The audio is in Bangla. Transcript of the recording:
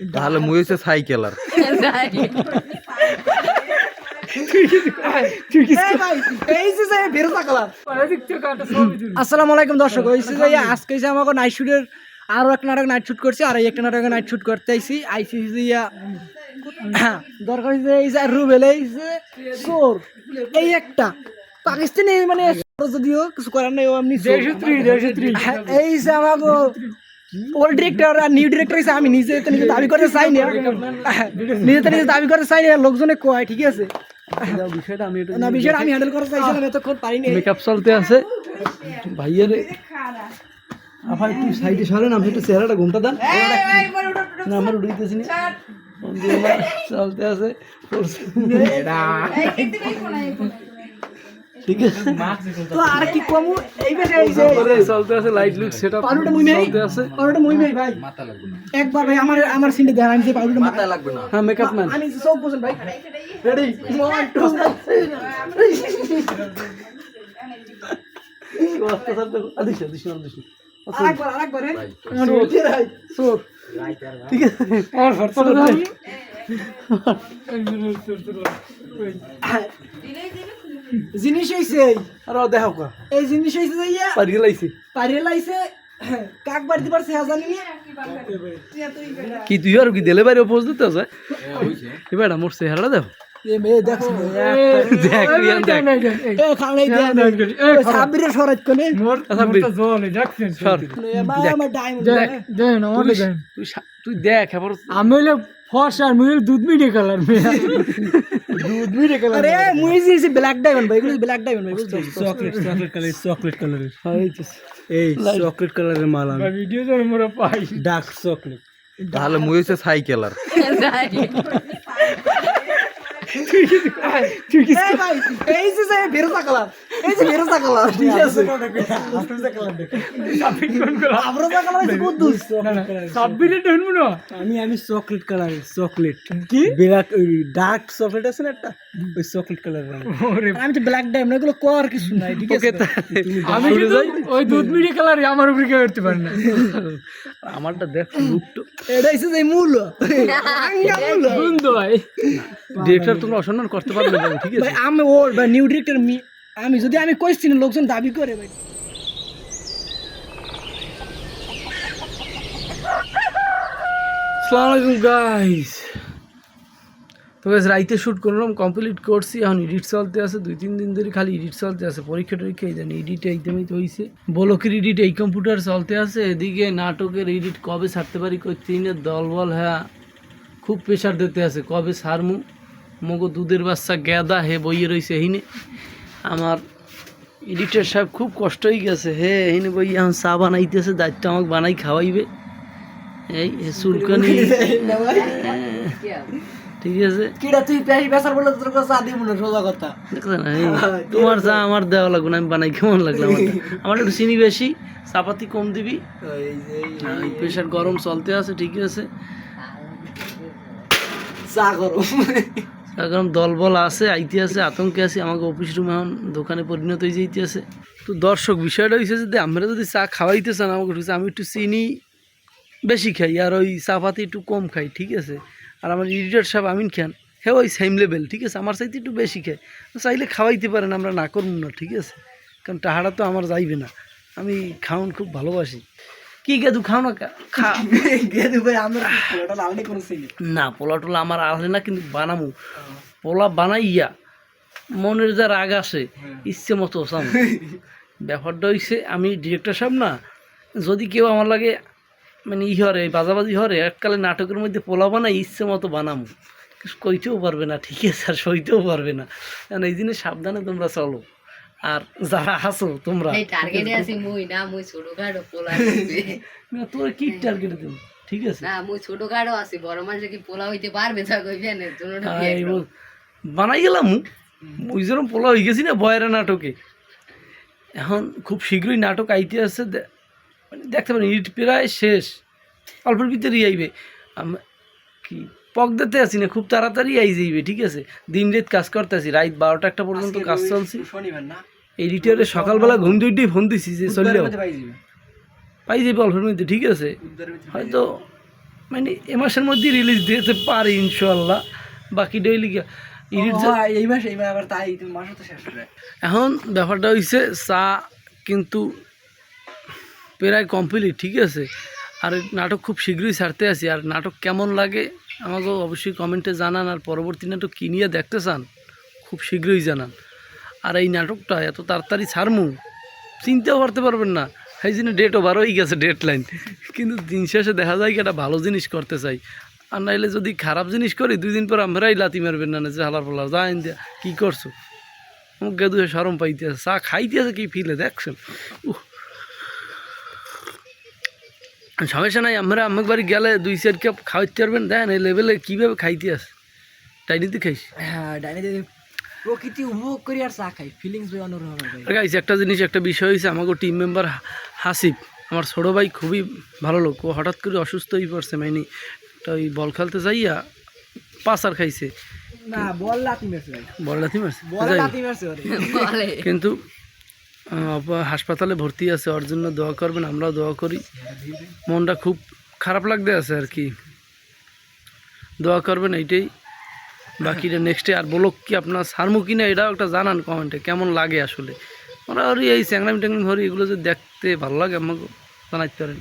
তাহলে মুই হচ্ছে সাইকেলার। আসসালামু আলাইকুম দর্শক, আজকে আমাকে নাইট শুটের আরো একটা নাটক নাইট শুট করছি, আর একটা নাটকে নাইট শুট করতে আইসি দরকার রুবেল চোর এই একটা পাকিস্তানি মানে যদিও কিছু করার নাই, এমনি এই যে আমাকে ওল্ড ডিরেক্টর আর নিউ ডিরেক্টর হিসেবে আমি নিজে দাবি করতে চাই না, নিজে দাবি করতে চাই না, লোকজনে কয় ঠিক আছে। বিষয়টা আমি হ্যান্ডেল করতে চাইছিলাম, এতক্ষণ পারিনি। মেকআপ চলতে আছে ভাইয়ের। আপা একটু সাইডে সরেন, আপনি একটু চেহারাটা ঘুমটা দেন না, আমার উড়াইতেছি না। চলতে আছে ঠিক আছে, তো আর কি কমু এই চলতে আছে লাইট লুক সেটআপ চলতে আছে। পাউডারটা মুই ভাই মাথা লাগবে না একবার ভাই, আমার সিনটা দেন, আমি যে পাউডারটা মাথা লাগবে না। হ্যাঁ মেকআপ ম্যান আমি সব বুঝেন ভাই। রেডি 1 2 আরেকবার ঠিক আছে। জিনিস হইছে আর দেখো কা এই জিনিস হইছে যাইয়া পারিয়ে লাইছে কাক বাড়ি দিবার সে জানি না কি তুই আর কি দিলে বাইরে পোজ দিতে আছে এবার মোর চেহারাটা দেখো। এ মে দেখছ দেখ রিয়ান দেখ এ খালাই দে সাবিরের সরাত কোনে মোর তো জল দেখছেন সর আমার ডায়মন্ড দেন ওরে দেন তুই দেখ এবার আমি হলো ফর্সা আর মুই দুধ মিঠে কালার আরে মুই যে ব্ল্যাক ডায়মন্ড ভাই, এগুলো ব্ল্যাক ডায়মন্ড ভাই, চকলেট কালার এই চকলেট কালারের মাল আমি ভিডিও তো মোরা পাই ডার্ক চকলেট। তাহলে মুই হচ্ছে সাইকেলার। এই ভাই এই যে বেরোজা কালার, এই যে বেরোজা কালার ঠিক আছে, আফরোজা কালার আছে কুদ্দুস সাব্বিরে ঢুনমু না আমি চকলেট কালার চকলেট কি ব্ল্যাক ডার্ক চকলেট আছে না একটা, ওই চকলেট কালারের আমি তো ব্ল্যাক ডায়মন্ড, এগুলো কর কিছু নাই ঠিক আছে। আমি শুধু ওই দুধ মিঠে কালার আমার উপরে কেউ করতে পারে না। আমারটা দেখ লুকটো এটা হইছে যে মূল আঙ্গা মূল বন্ধ ভাই ডিরেক্টর তোমরা অসম্মান করতে পারবে না ঠিক আছে। ভাই আমি ও বা নিউ ডিরেক্টর আমি যদি আমি কইছি না, লোকজন দাবি করে ভাই। আসসালামু আলাইকুম গাইস। তো গাইস রাইতে শ্যুট করলাম, কমপ্লিট করছি, এখন এডিট চলতে আছে, 2-3 দিন ধরে খালি এডিট চলতে আছে। পরীক্ষা টরীক্ষা এই জানি এডিট একদমই তো হয়েছে, বলকের এডিট এই কম্পিউটার চলতে আছে, এদিকে নাটকের এডিট কবে ছাড়তে পারি করছি না, দলবল হ্যাঁ খুব প্রেশার দিতে আছে, কবে ছাড়মু। মগো দুধের বাচ্চা গ্যাদা হে বইয়ে রয়েছে হিনে, আমার এডিটার সাহেব খুব কষ্ট হয়ে গেছে হে হিনে বই এখন চা বানাইতেছে, দায়িত্ব আমাকে বানাই খাওয়াইবে। এই চুলকানি ঠিক আছে, কিডা তুই পেশি বেসার বলে তোর কাছে আদি মনে সোজা কথা দেখছেন তোমার চা আমার দেওয়া লাগবে না, আমি বানাই কেমন লাগলো আমার একটু চিনি বেশি, চাপাতি কম দিবি। প্রেশার গরম চলতে আছে ঠিক আছে, চা গরম এখন দলবল আছে আইতে আছে, আতঙ্কে আছে, আমাকে অফিস রুম এখন দোকানে পরিণত হয়ে যাইতে আছে। তো দর্শক বিষয়টা হয়েছে যদি আমরা যদি চা খাওয়াইতে চান আমাকে, আমি একটু চিনি বেশি খাই আর ওই চাপাতি একটু কম খাই ঠিক আছে। আর আমার এডিটর সাহেব আমিন খান হ্যাঁ ওই সেম লেভেল ঠিক আছে, আমার চাইতে একটু বেশি খাই, চাইলে খাওয়াইতে পারেন, আমরা না করবো না ঠিক আছে, কারণ টাহাটা তো আমার যাইবে না, আমি খাওয়ান খুব ভালোবাসি। কি গেদু খাও না খা গেদু ভাই আমরা পোলাটা লাউনি করছি না, পোলা টোলা আমার আসে না, কিন্তু বানামু পোলা বানাইয়া মনের যা রাগ আসে ইচ্ছে মতো চাম। ব্যাপারটা হইছে আমি ডিরেক্টর সাহেব না, যদি কেউ আমার লাগে মানে হরে বাজাবাজি হরে এককালে নাটকের মধ্যে পোলা বানাই ইচ্ছে মতো বানামু, কইতেও পারবে না ঠিক আছে, আর সইতেও পারবে না, কারণ এই জিনিস সাবধানে তোমরা চলো। আর যারা আসো তোমরা তোর কি টার্গেট দেব ঠিক আছে, বানাই গেলাম ওই যেরকম পোলা হয়ে গেছি না বয়েরা নাটকে। এখন খুব শীঘ্রই নাটক আইতে আসছে, মানে দেখতে পারেন ইট প্রায় শেষ, অল্পের ভিতরে আইবে, কি পকদাতে আছি না, খুব তাড়াতাড়ি আই যাইবে ঠিক আছে। দিন রাত কাজ করতে আছি, রাত 12টা পর্যন্ত কাজ চলছে। এডিটরে সকালবেলা ঘুম দুইটাই ফোন দিছি যে চললেও পাই যাবে অল্পের মধ্যে ঠিক আছে, হয়তো মানে এ মাসের মধ্যে রিলিজ দিতে পারি ইনশাল্লাহ। বাকি ডেইলি এডিট এই মাস আবার তাই মাস তো শেষ হবে। এখন ব্যাপারটা হইছে চা কিন্তু প্রায় কমপ্লিট, ঠিক আছে। আর নাটক খুব শীঘ্রই ছাড়তে আসি। আর নাটক কেমন লাগে আমাকেও অবশ্যই কমেন্টে জানান। আর পরবর্তী নাটক কী নিয়ে দেখতে চান খুব শীঘ্রই জানান। আর এই নাটকটা এত তাড়াতাড়ি ছাড়মু চিন্তাও করতে পারবেন না। এই জন্য ডেটও বার হয়ে গেছে, ডেড লাইন। কিন্তু দিন শেষে দেখা যায় কি একটা ভালো জিনিস করতে চাই। আর নাইলে যদি খারাপ জিনিস করি 2 দিন পর আমরাই লাতি মারবেন না যে হালার ফালার যাইন দিয়া কী করছো, মুখ গেদুয়ে সরম পাইতে আছে, চা খাইতে আছে কি ফিলে দেখছেন। সমস্যা নাই, আমরা আমার বাড়ি গেলে 2-4 কাপ খাওয়াইতে পারবেন। দেখেন এই লেভেলে কীভাবে খাইতে আছে, ডাইনিতে খাইছি। হ্যাঁ ডাইনিতে প্রকৃতি উপভোগ করি আর চা খাই, ফিলিংস অন্যরকম ভাই। গাইছে একটা জিনিস, একটা বিষয় হয়েছে, আমাকে টিম মেম্বার হাসিব, আমার ছোটো ভাই, খুবই ভালো লোক। ও হঠাৎ করে অসুস্থ হয়ে পড়ছে, মানে একটা ওই বল খেলতে যাইয়া পাসার খাইছে। না বল লাতি মারছে ভাই, বল লাথি মারছে, বল লাতি মারছে ওরে। কিন্তু হাসপাতালে ভর্তি আছে। ওর জন্য দোয়া করবেন, আমরাও দোয়া করি। মনটা খুব খারাপ লাগতে আছে আর কি, দোয়া করবেন এইটাই। বাকিটা নেক্সটে আর বলো কি আপনার সারমু কিনা এটাও একটা জানান কমেন্টে, কেমন লাগে আসলে। ওরা ওরই এই চ্যাংরামি ট্যাংরামি হরি এগুলো যে দেখতে ভালো লাগে আমাকে জানাইতে পারেন।